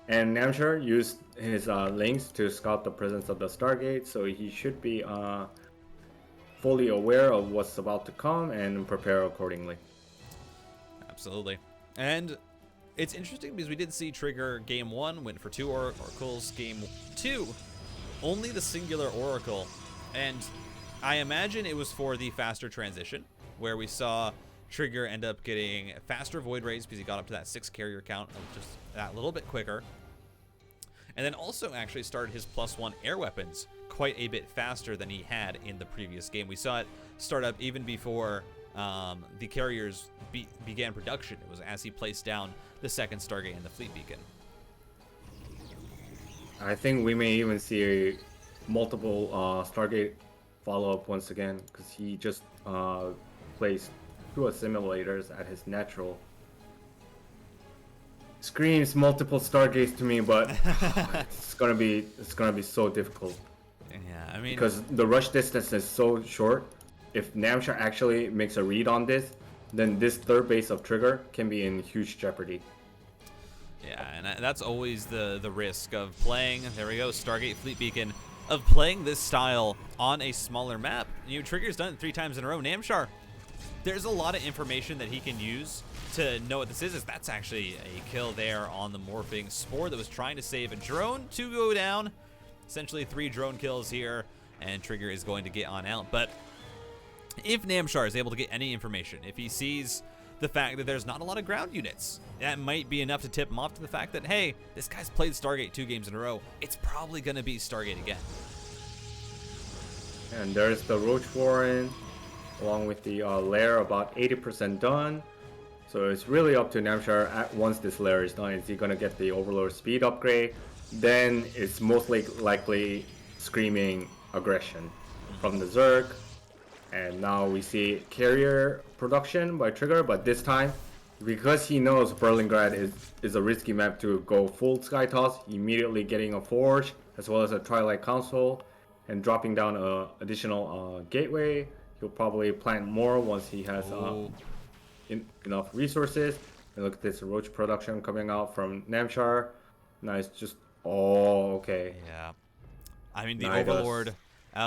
And Namshar used his links to scout the presence of the Stargate, so he should be fully aware of what's about to come and prepare accordingly. Absolutely. And it's interesting because we did see Trigger game 1 went for 2 oracles, game 2 only the singular oracle, and I imagine it was for the faster transition, where we saw Trigger end up getting faster void rays because he got up to that 6 carrier count just that little bit quicker. And then also actually started his +1 air weapons quite a bit faster than he had in the previous game. We saw it start up even before the carriers began production. It was as he placed down the second Stargate and the fleet beacon. I think we may even see multiple Stargate follow-up once again, because he just placed 2 assimilators at his natural. Screams multiple Stargates to me, but it's gonna be so difficult. Yeah, I mean, because the rush distance is so short. If Namshar actually makes a read on this, then this third base of Trigger can be in huge jeopardy. Yeah, and that's always the risk of playing. There we go, Stargate Fleet Beacon. Of playing this style on a smaller map. Trigger's done it 3 times in a row. Namshar, there's a lot of information that he can use to know what this is. That's actually a kill there on the morphing Spore that was trying to save a drone to go down. Essentially 3 drone kills here, and Trigger is going to get on out. But if Namshar is able to get any information, if he sees the fact that there's not a lot of ground units, that might be enough to tip him off to the fact that, hey, this guy's played Stargate 2 games in a row. It's probably going to be Stargate again. And there's the Roach Warren, along with the lair, about 80% done. So it's really up to Namshar once this lair is done. Is he going to get the Overlord speed upgrade? Then it's mostly likely screaming aggression from the Zerg. And now we see carrier production by Trigger, but this time, because he knows Berlingrad is a risky map to go full Sky Toss, immediately getting a Forge, as well as a Twilight Council, and dropping down an additional gateway. He'll probably plant more once he has enough resources. And look at this Roach production coming out from Namshar. Nice, just, okay. Yeah. I mean, the Overlord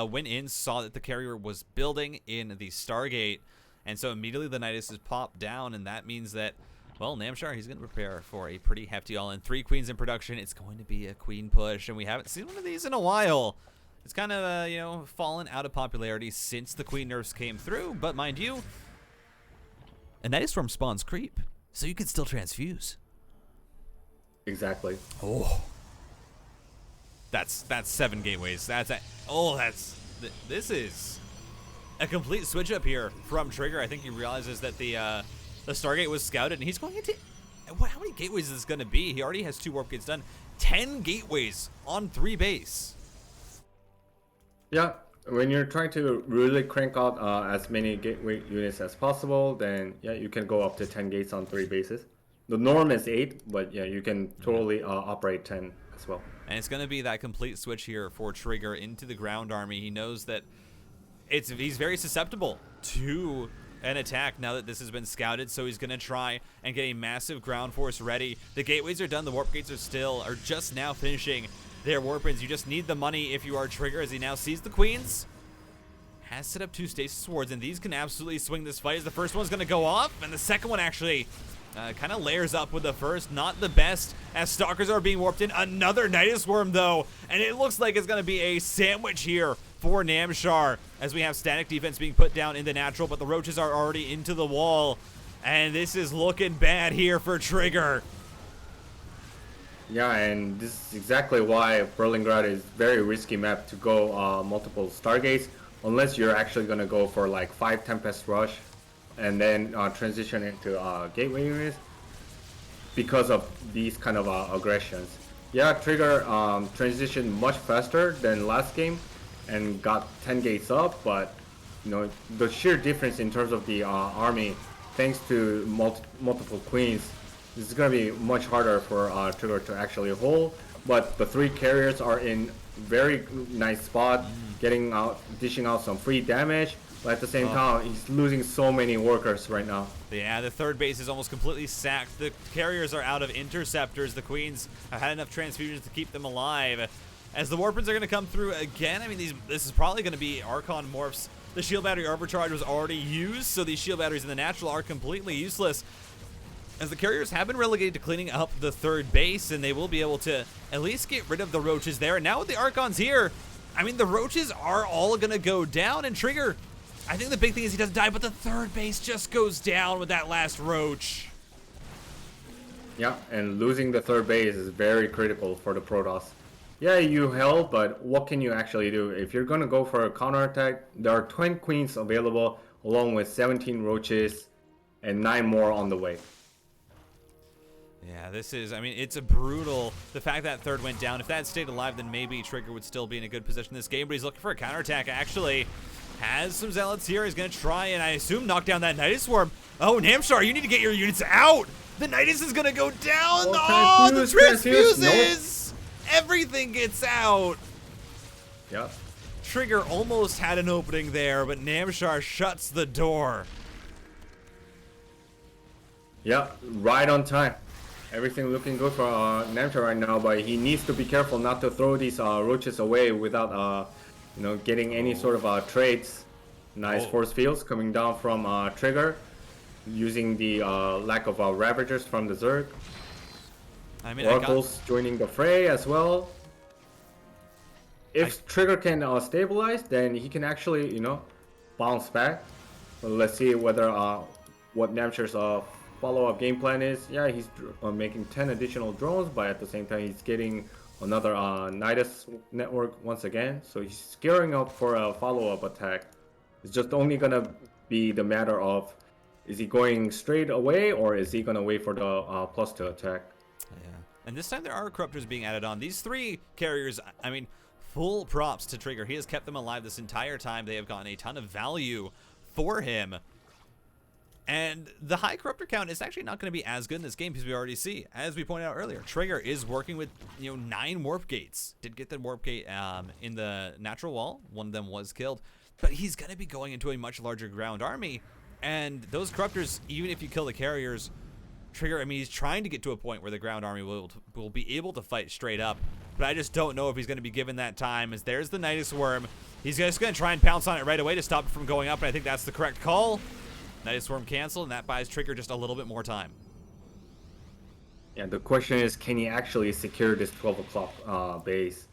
went in, saw that the carrier was building in the Stargate, and so immediately the Nidus is popped down, and that means that, well, Namshar, he's going to prepare for a pretty hefty all-in. 3 queens in production. It's going to be a queen push, and we haven't seen one of these in a while. It's kind of, fallen out of popularity since the queen nerfs came through, but mind you, a Nidus Storm spawns creep, so you can still transfuse. Exactly. Oh. That's 7 gateways. This is a complete switch up here from Trigger. I think he realizes that the Stargate was scouted, and he's going into How many gateways is this going to be? He already has 2 warp gates done. 10 gateways on 3 base. Yeah, when you're trying to really crank out as many gateway units as possible, then yeah, you can go up to 10 gates on 3 bases. The norm is 8, but yeah, you can totally operate 10 as well. And it's going to be that complete switch here for Trigger into the ground army. He knows that he's very susceptible to an attack now that this has been scouted, so he's going to try and get a massive ground force ready. The gateways are done. The warp gates are just now finishing their warp-ins. You just need the money if you are Trigger, as he now sees the queens. Has set up 2 stasis wards, and these can absolutely swing this fight, as the first one's going to go off, and the second one actually kind of layers up with the first. Not the best, as Stalkers are being warped in. Another Nidus Worm, though, and it looks like it's going to be a sandwich here for Namshar, as we have static defense being put down in the natural, but the roaches are already into the wall, and this is looking bad here for Trigger. Yeah, and this is exactly why Berlingrad is very risky map to go multiple Stargates, unless you're actually going to go for like 5 Tempest Rush and then transition into gateway units because of these kind of aggressions. Yeah, Trigger transitioned much faster than last game and got 10 gates up, but you know, the sheer difference in terms of the army, thanks to multiple queens, this is going to be much harder for Trigger to actually hold. But the 3 carriers are in very nice spot, getting out, dishing out some free damage. But at the same time, he's losing so many workers right now. Yeah, the third base is almost completely sacked. The carriers are out of interceptors. The queens have had enough transfusions to keep them alive. As the warpins are going to come through again, I mean, this is probably going to be Archon morphs. The shield battery overcharge was already used, so these shield batteries in the natural are completely useless, as the carriers have been relegated to cleaning up the third base, and they will be able to at least get rid of the roaches there. And now with the Archons here, I mean, the roaches are all going to go down, and Trigger, I think the big thing is he doesn't die, but the third base just goes down with that last roach. Yeah, and losing the third base is very critical for the Protoss. Yeah, you held, but what can you actually do? If you're going to go for a counterattack, there are 20 queens available, along with 17 roaches and 9 more on the way. Yeah, this is, I mean, it's a brutal, the fact that third went down. If that had stayed alive, then maybe Trigger would still be in a good position in this game, but he's looking for a counterattack, actually. Has some zealots here. He's going to try and, I assume, knock down that Nidus Worm. Oh, Namshar, you need to get your units out. The Nidus is going to go down. Oh, the transfuses. Nope. Everything gets out. Yep. Trigger almost had an opening there, but Namshar shuts the door. Yeah, right on time. Everything looking good for Namshar right now, but he needs to be careful not to throw these roaches away without, you know, getting any sort of trades. Nice force fields coming down from Trigger, using the lack of Ravagers from the Zerg. I mean, Oracles joining the fray as well. If Trigger can stabilize, then he can actually, you know, bounce back. But let's see whether what Namshar's follow-up game plan is. Yeah, he's making 10 additional drones, but at the same time he's getting another Nidus network once again. So he's gearing up for a follow-up attack. It's just only gonna be the matter of, is he going straight away or is he gonna wait for the +2 attack? Yeah, and this time there are corruptors being added on. These 3 carriers, I mean, full props to Trigger. He has kept them alive this entire time. They have gotten a ton of value for him. And the high corruptor count is actually not going to be as good in this game, because we already see, as we pointed out earlier, Trigger is working with, you know, 9 warp gates. Did get the warp gate in the natural wall. One of them was killed, but he's going to be going into a much larger ground army. And those corruptors, even if you kill the carriers, Trigger, I mean, he's trying to get to a point where the ground army will be able to fight straight up. But I just don't know if he's going to be given that time, as there's the Nidus Worm. He's just going to try and pounce on it right away to stop it from going up, and I think that's the correct call. Nidus Worm canceled, and that buys Trigger just a little bit more time. Yeah, the question is, can he actually secure this 12 o'clock base?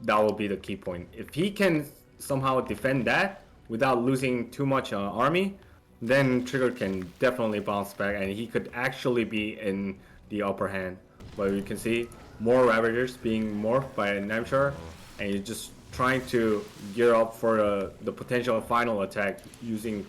That will be the key point. If he can somehow defend that without losing too much army, then Trigger can definitely bounce back, and he could actually be in the upper hand. But you can see more Ravagers being morphed by Namshar, and he's just trying to gear up for the potential final attack using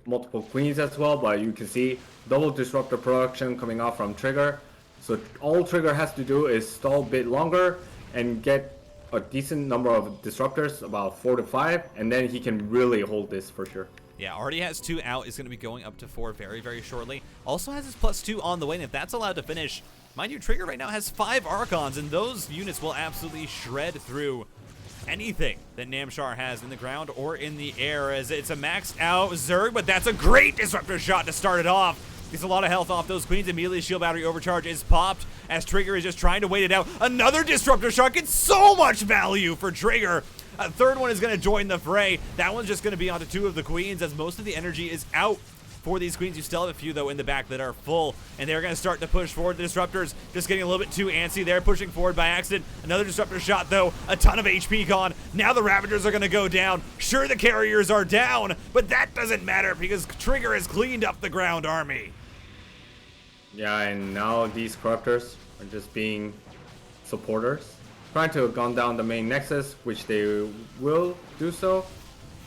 multiple queens as well, but you can see double disruptor production coming out from Trigger. So all Trigger has to do is stall a bit longer and get a decent number of disruptors, about 4 to 5, and then he can really hold this for sure. Yeah, already has 2 out, is going to be going up to 4 very, very shortly. Also has his +2 on the way, and if that's allowed to finish, mind you, Trigger right now has 5 Archons, and those units will absolutely shred through anything that Namshar has in the ground or in the air, as it's a maxed out Zerg, but that's a great disruptor shot to start it off. Gets a lot of health off those queens. Immediately shield battery overcharge is popped as Trigger is just trying to wait it out. Another disruptor shot gets so much value for Trigger. A third one is going to join the fray. That one's just going to be onto 2 of the queens, as most of the energy is out for these queens. You still have a few, though, in the back that are full, and they're going to start to push forward. The disruptors just getting a little bit too antsy there, pushing forward by accident. Another disruptor shot, though. A ton of HP gone. Now the Ravagers are going to go down. Sure, the carriers are down, but that doesn't matter because Trigger has cleaned up the ground army. Yeah, and now these Corruptors are just being supporters, trying to gun down the main Nexus, which they will do so.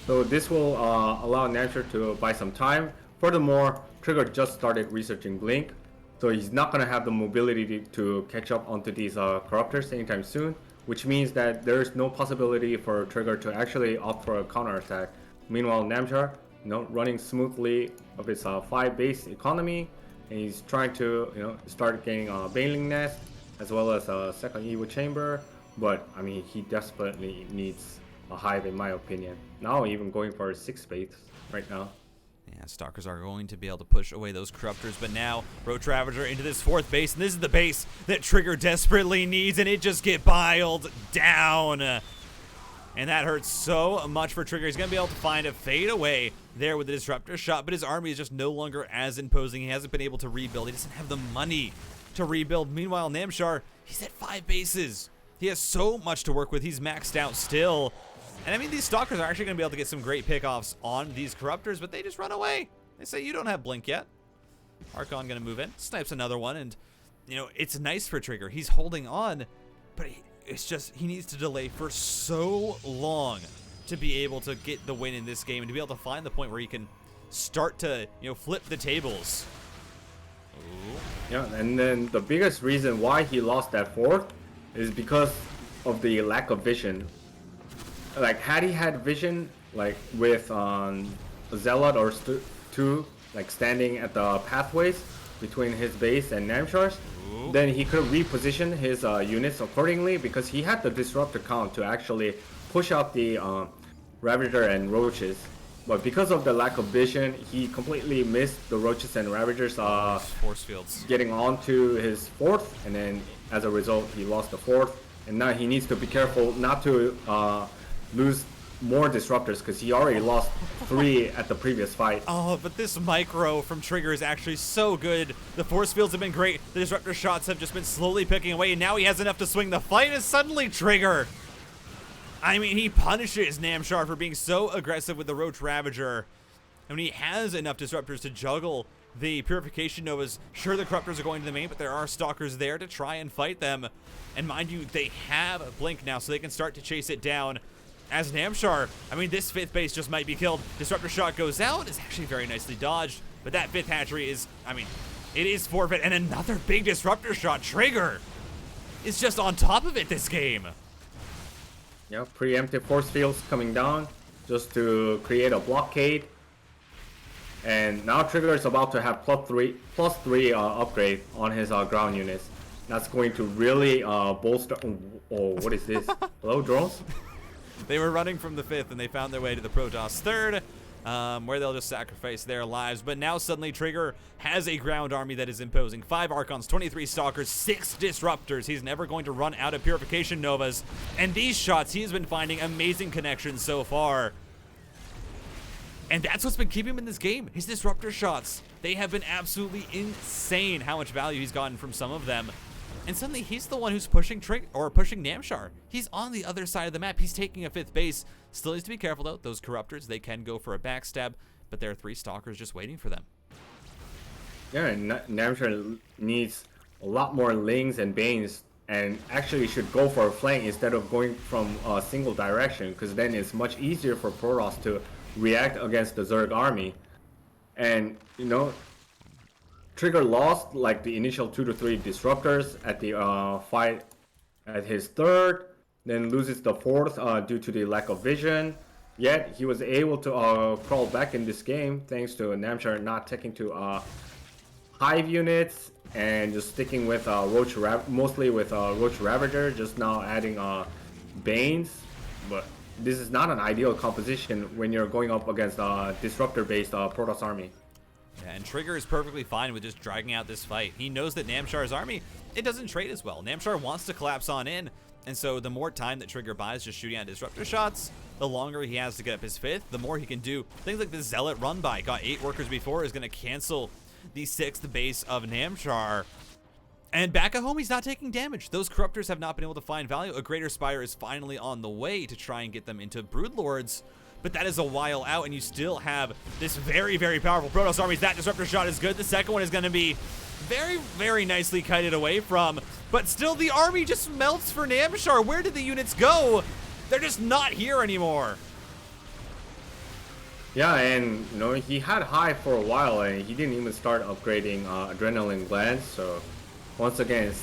So this will allow Namshar to buy some time. Furthermore, Trigger just started researching Blink, so he's not going to have the mobility to catch up onto these Corruptors anytime soon, which means that there's no possibility for Trigger to actually opt for a counterattack. Meanwhile, Namshar, running smoothly of his 5 base economy, and he's trying to start getting a Baneling Nest as well as a second Evo Chamber, but I mean he desperately needs a hive in my opinion. Now even going for a 6 base right now. Yeah, Stalkers are going to be able to push away those Corruptors, but now Roach Ravager into this 4th base, and this is the base that Trigger desperately needs, and it just get biled down. And that hurts so much for Trigger. He's going to be able to find a fade away there with the Disruptor shot, but his army is just no longer as imposing. He hasn't been able to rebuild. He doesn't have the money to rebuild. Meanwhile, Namshar, he's at 5 bases. He has so much to work with. He's maxed out still. And I mean, these Stalkers are actually going to be able to get some great pickoffs on these Corruptors, but they just run away. They say, you don't have Blink yet. Archon going to move in, snipes another one, and, it's nice for Trigger. He's holding on, but it's just he needs to delay for so long to be able to get the win in this game and to be able to find the point where he can start to, flip the tables. Ooh. Yeah, and then the biggest reason why he lost that 4th is because of the lack of vision. Like, had he had vision, like with Zealot or 2, like standing at the pathways between his base and Namshar's, then he could reposition his units accordingly, because he had the disruptor count to actually push out the Ravager and Roaches. But because of the lack of vision, he completely missed the Roaches and Ravagers force fields getting onto his 4th, and then as a result he lost the 4th. And now he needs to be careful not to lose more disruptors, because he already lost 3 at the previous fight. Oh, but this micro from Trigger is actually so good. The force fields have been great. The disruptor shots have just been slowly picking away, and now he has enough to swing the fight, and suddenly Trigger, I mean, he punishes Namshar for being so aggressive with the Roach Ravager. I mean, he has enough disruptors to juggle the Purification Novas. Sure, the Corruptors are going to the main, but there are Stalkers there to try and fight them. And mind you, they have Blink now, so they can start to chase it down. As Namshar, I mean, this 5th base just might be killed. Disruptor shot goes out. It's actually very nicely dodged. But that 5th hatchery is, I mean, it is forfeit. And another big disruptor shot. Trigger is just on top of it this game. Yeah, preemptive force fields coming down just to create a blockade. And now Trigger is about to have +3 upgrade on his ground units. That's going to really bolster. Oh, what is this? Hello, drones? They were running from the 5th, and they found their way to the Protoss 3rd, where they'll just sacrifice their lives. But now suddenly Trigger has a ground army that is imposing. 5 Archons, 23 Stalkers, 6 Disruptors. He's never going to run out of Purification Novas. And these shots, he's been finding amazing connections so far. And that's what's been keeping him in this game. His Disruptor shots. They have been absolutely insane how much value he's gotten from some of them. And suddenly he's the one who's pushing Namshar. He's on the other side of the map. He's taking a 5th base. Still needs to be careful though. Those Corruptors, they can go for a backstab, but there are 3 Stalkers just waiting for them. Yeah, and Namshar needs a lot more Lings and Banes, and actually should go for a flank instead of going from a single direction, because then it's much easier for Protoss to react against the Zerg army. And Trigger lost like the initial 2 to 3 disruptors at the fight at his third, then loses the fourth due to the lack of vision. Yet he was able to crawl back in this game thanks to Namshar not taking to hive units and just sticking with mostly with Roach Ravager, just now adding Banes. But this is not an ideal composition when you're going up against disruptor-based Protoss army. Yeah, and Trigger is perfectly fine with just dragging out this fight. He knows that Namshar's army, it doesn't trade as well. Namshar wants to collapse on in, and so the more time that Trigger buys just shooting out disruptor shots, the longer he has to get up his fifth, the more he can do. Things like the Zealot run by, got 8 workers before, is going to cancel the 6th base of Namshar. And back at home, he's not taking damage. Those Corruptors have not been able to find value. A Greater Spire is finally on the way to try and get them into Broodlords, but that is a while out, and you still have this very, very powerful Protoss army. That disruptor shot is good. The second one is going to be very, very nicely kited away from, but still the army just melts for Namshar. Where did the units go? They're just not here anymore. Yeah, and he had high for a while, and he didn't even start upgrading adrenaline glands. So once again,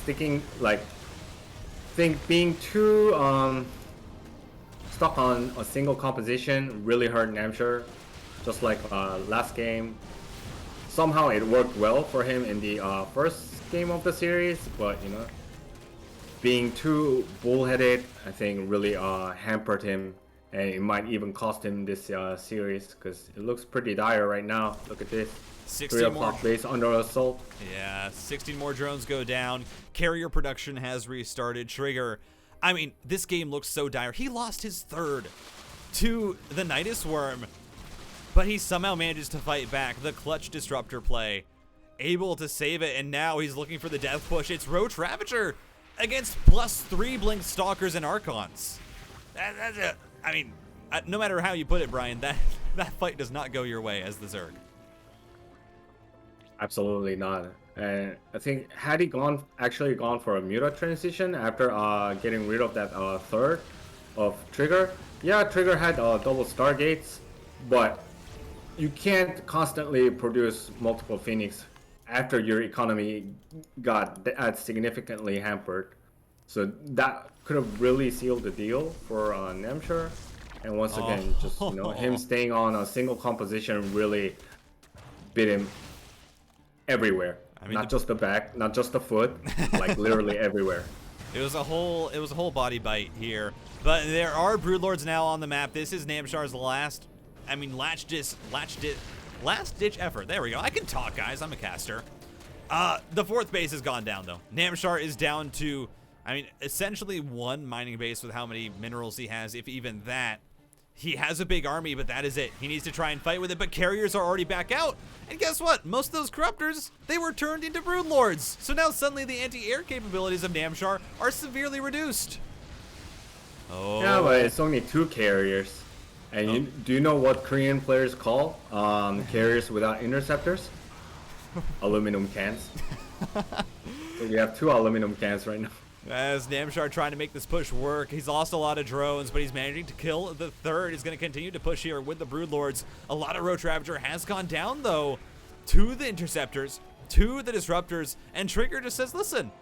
being too stuck on a single composition really hurt Namshar. Just like last game, somehow it worked well for him in the first game of the series, but being too bullheaded, I think really hampered him, and it might even cost him this series, because it looks pretty dire right now. Look at this. 3 o'clock base under assault. Yeah, 16 more drones go down. Carrier production has restarted. Trigger, I mean, this game looks so dire. He lost his third to the Nidus Worm, but he somehow manages to fight back. The clutch disruptor play, able to save it, and now he's looking for the death push. It's Roach Ravager against +3 Blink Stalkers and Archons. That's it. I mean, no matter how you put it, Brian, that fight does not go your way as the Zerg. Absolutely not. And I think had he actually gone for a Muta transition after getting rid of that third of Trigger, yeah, Trigger had double Stargates, but you can't constantly produce multiple Phoenix after your economy got significantly hampered. So that could have really sealed the deal for Namshar. And once again, just him staying on a single composition really bit him everywhere. I mean, not just the back, not just the foot, like literally everywhere. It was a whole body bite here. But there are Broodlords now on the map. This is Namshar's last ditch effort. There we go. I can talk, guys. I'm a caster. The 4th base has gone down though. Namshar is down to, I mean, essentially 1 mining base with how many minerals he has, if even that. He has a big army, but that is it. He needs to try and fight with it, but carriers are already back out. And guess what? Most of those Corruptors, they were turned into Broodlords. So now suddenly the anti-air capabilities of Namshar are severely reduced. Oh. Yeah, but it's only 2 carriers. And do you know what Korean players call carriers without interceptors? Aluminum cans. So we have 2 aluminum cans right now. As Namshar trying to make this push work, he's lost a lot of drones, but he's managing to kill the third. He's going to continue to push here with the Broodlords. A lot of Roach Ravager has gone down, though, to the Interceptors, to the Disruptors, and Trigger just says, listen,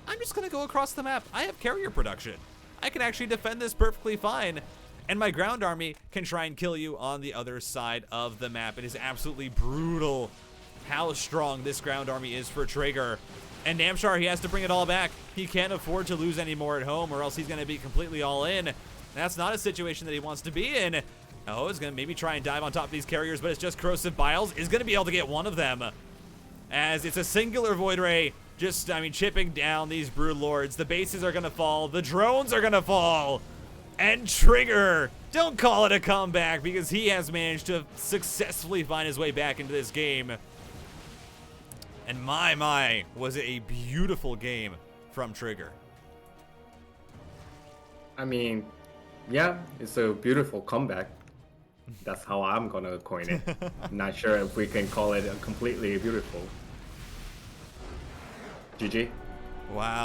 I'm just going to go across the map. I have carrier production. I can actually defend this perfectly fine, and my ground army can try and kill you on the other side of the map. It is absolutely brutal how strong this ground army is for Trigger. And Namshar, he has to bring it all back. He can't afford to lose any more at home, or else he's going to be completely all in. That's not a situation that he wants to be in. Oh, he's going to maybe try and dive on top of these carriers, but it's just Corrosive Biles is going to be able to get one of them. As it's a singular Void Ray, just, I mean, chipping down these Broodlords. The bases are going to fall. The drones are going to fall. And Trigger, don't call it a comeback, because he has managed to successfully find his way back into this game. And my, was it a beautiful game from Trigger. I mean, yeah, it's a beautiful comeback. That's how I'm gonna coin it. I'm not sure if we can call it a completely beautiful. GG. Wow.